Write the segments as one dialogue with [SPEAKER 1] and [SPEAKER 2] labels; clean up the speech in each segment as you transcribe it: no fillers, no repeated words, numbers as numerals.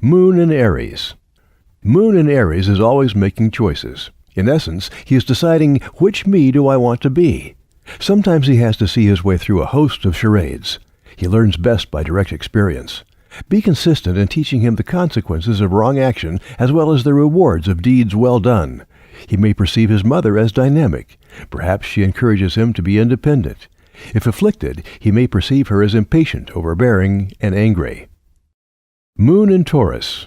[SPEAKER 1] Moon in Aries. Moon in Aries is always making choices. In essence, he is deciding which me do I want to be. Sometimes he has to see his way through a host of charades. He learns best by direct experience. Be consistent in teaching him the consequences of wrong action as well as the rewards of deeds well done. He may perceive his mother as dynamic. Perhaps she encourages him to be independent. If afflicted, he may perceive her as impatient, overbearing, and angry. Moon in Taurus.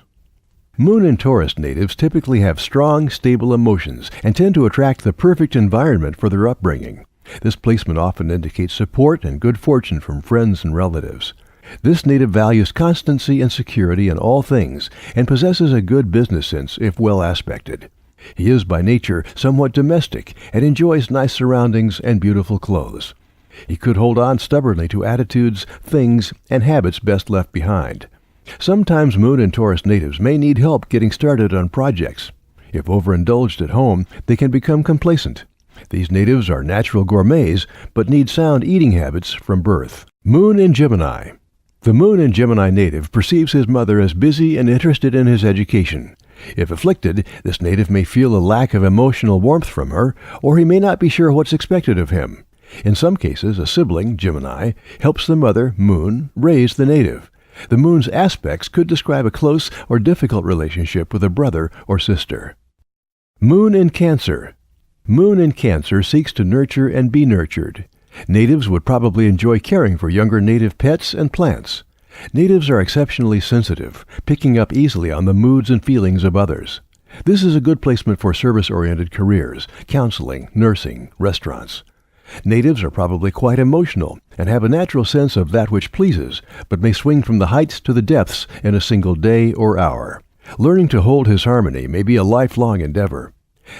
[SPEAKER 1] Moon in Taurus natives typically have strong, stable emotions and tend to attract the perfect environment for their upbringing. This placement often indicates support and good fortune from friends and relatives. This native values constancy and security in all things and possesses a good business sense if well aspected. He is by nature somewhat domestic and enjoys nice surroundings and beautiful clothes. He could hold on stubbornly to attitudes, things, and habits best left behind. Sometimes Moon and Taurus natives may need help getting started on projects. If overindulged at home, they can become complacent. These natives are natural gourmets, but need sound eating habits from birth. Moon in Gemini. The Moon in Gemini native perceives his mother as busy and interested in his education. If afflicted, this native may feel a lack of emotional warmth from her, or he may not be sure what's expected of him. In some cases, a sibling, Gemini, helps the mother, Moon, raise the native. The Moon's aspects could describe a close or difficult relationship with a brother or sister. Moon in Cancer. Moon in Cancer seeks to nurture and be nurtured. Natives would probably enjoy caring for younger native pets and plants. Natives are exceptionally sensitive, picking up easily on the moods and feelings of others. This is a good placement for service-oriented careers, counseling, nursing, restaurants. Natives are probably quite emotional and have a natural sense of that which pleases, but may swing from the heights to the depths in a single day or hour. Learning to hold his harmony may be a lifelong endeavor.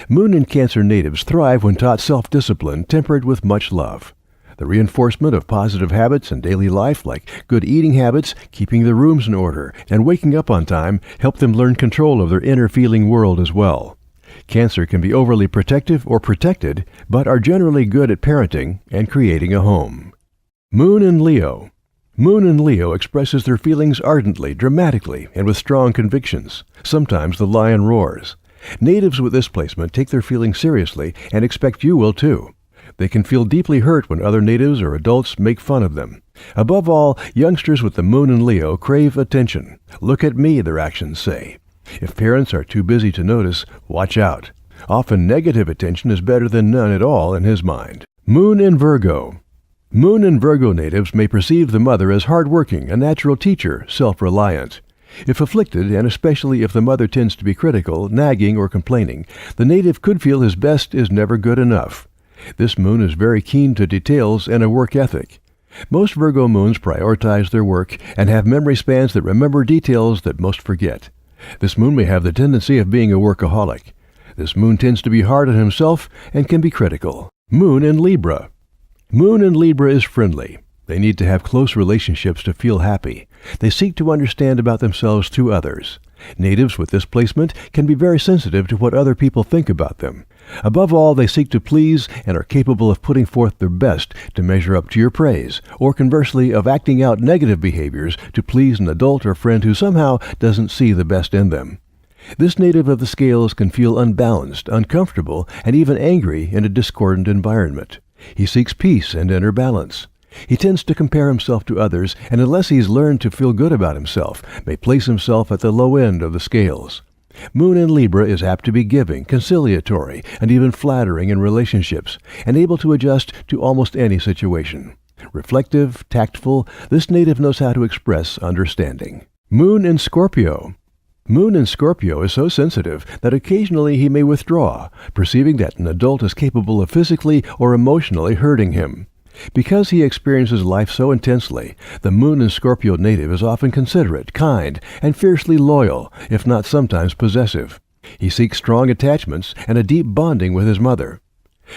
[SPEAKER 1] Moon in Cancer natives thrive when taught self-discipline tempered with much love. The reinforcement of positive habits in daily life, like good eating habits, keeping their rooms in order, and waking up on time, help them learn control of their inner feeling world as well. Cancer can be overly protective or protected, but are generally good at parenting and creating a home. Moon in Leo. Moon in Leo expresses their feelings ardently, dramatically, and with strong convictions. Sometimes the lion roars. Natives with this placement take their feelings seriously and expect you will too. They can feel deeply hurt when other natives or adults make fun of them. Above all, youngsters with the Moon in Leo crave attention. Look at me, their actions say. If parents are too busy to notice, watch out. Often negative attention is better than none at all in his mind. Moon in Virgo. Moon and Virgo natives may perceive the mother as hardworking, a natural teacher, self-reliant. If afflicted, and especially if the mother tends to be critical, nagging, or complaining, the native could feel his best is never good enough. This moon is very keen to details and a work ethic. Most Virgo moons prioritize their work and have memory spans that remember details that most forget. This moon may have the tendency of being a workaholic. This moon tends to be hard on himself and can be critical. Moon in Libra. Moon in Libra is friendly. They need to have close relationships to feel happy. They seek to understand about themselves through others. Natives with this placement can be very sensitive to what other people think about them. Above all, they seek to please and are capable of putting forth their best to measure up to your praise, or conversely, of acting out negative behaviors to please an adult or friend who somehow doesn't see the best in them. This native of the scales can feel unbalanced, uncomfortable, and even angry in a discordant environment. He seeks peace and inner balance. He tends to compare himself to others, and unless he's learned to feel good about himself, may place himself at the low end of the scales. Moon in Libra is apt to be giving, conciliatory, and even flattering in relationships, and able to adjust to almost any situation. Reflective, tactful, this native knows how to express understanding. Moon in Scorpio. Moon in Scorpio is so sensitive that occasionally he may withdraw, perceiving that an adult is capable of physically or emotionally hurting him. Because he experiences life so intensely, the Moon in Scorpio native is often considerate, kind, and fiercely loyal, if not sometimes possessive. He seeks strong attachments and a deep bonding with his mother.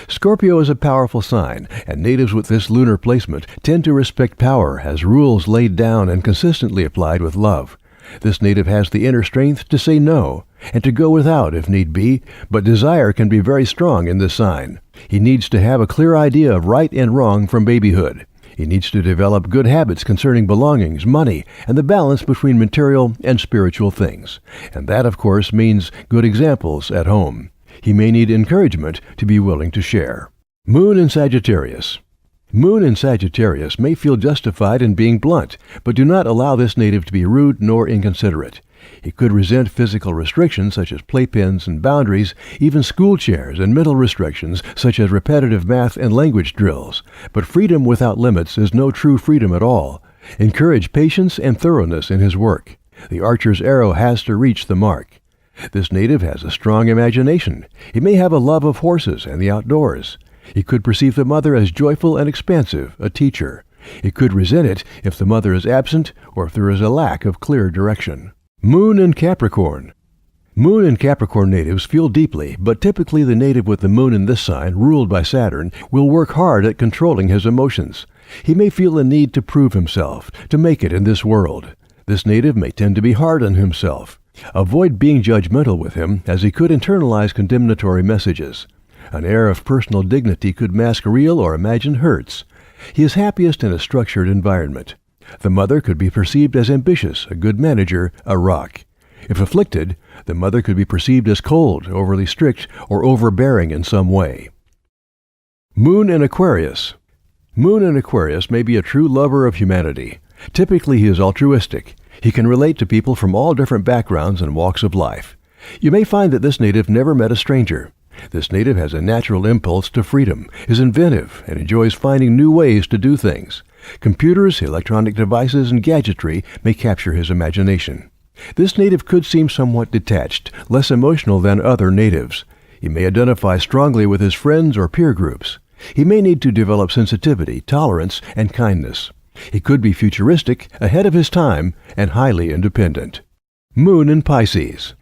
[SPEAKER 1] Scorpio is a powerful sign, and natives with this lunar placement tend to respect power as rules laid down and consistently applied with love. This native has the inner strength to say no, and to go without if need be, but desire can be very strong in this sign. He needs to have a clear idea of right and wrong from babyhood. He needs to develop good habits concerning belongings, money, and the balance between material and spiritual things. And that, of course, means good examples at home. He may need encouragement to be willing to share. Moon in Sagittarius. Moon in Sagittarius may feel justified in being blunt, but do not allow this native to be rude nor inconsiderate. He could resent physical restrictions such as playpens and boundaries, even school chairs, and mental restrictions such as repetitive math and language drills. But freedom without limits is no true freedom at all. Encourage patience and thoroughness in his work. The archer's arrow has to reach the mark. This native has a strong imagination. He may have a love of horses and the outdoors. He could perceive the mother as joyful and expansive, a teacher. He could resent it if the mother is absent or if there is a lack of clear direction. Moon in Capricorn. Moon and Capricorn natives feel deeply, but typically the native with the moon in this sign, ruled by Saturn, will work hard at controlling his emotions. He may feel a need to prove himself, to make it in this world. This native may tend to be hard on himself. Avoid being judgmental with him, as he could internalize condemnatory messages. An air of personal dignity could mask real or imagined hurts. He is happiest in a structured environment. The mother could be perceived as ambitious, a good manager, a rock. If afflicted, the mother could be perceived as cold, overly strict, or overbearing in some way. Moon in Aquarius. Moon in Aquarius may be a true lover of humanity. Typically he is altruistic. He can relate to people from all different backgrounds and walks of life. You may find that this native never met a stranger. This native has a natural impulse to freedom, is inventive, and enjoys finding new ways to do things. Computers, electronic devices, and gadgetry may capture his imagination. This native could seem somewhat detached, less emotional than other natives. He may identify strongly with his friends or peer groups. He may need to develop sensitivity, tolerance, and kindness. He could be futuristic, ahead of his time, and highly independent. Moon in Pisces.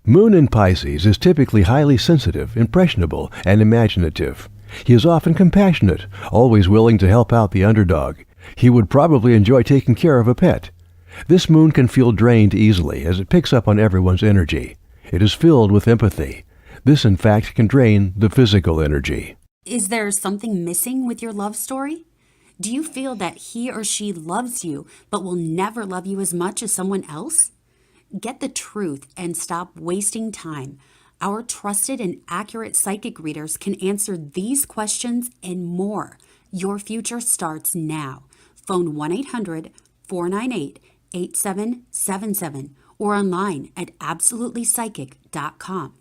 [SPEAKER 1] Moon in Pisces is typically highly sensitive, impressionable, and imaginative. He is often compassionate, always willing to help out the underdog. He would probably enjoy taking care of a pet. This moon can feel drained easily as it picks up on everyone's energy. It is filled with empathy. This, in fact, can drain the physical energy.
[SPEAKER 2] Is there something missing with your love story? Do you feel that he or she loves you but will never love you as much as someone else? Get the truth and stop wasting time. Our trusted and accurate psychic readers can answer these questions and more. Your future starts now. Phone 1-800-498-8777 or online at absolutelypsychic.com.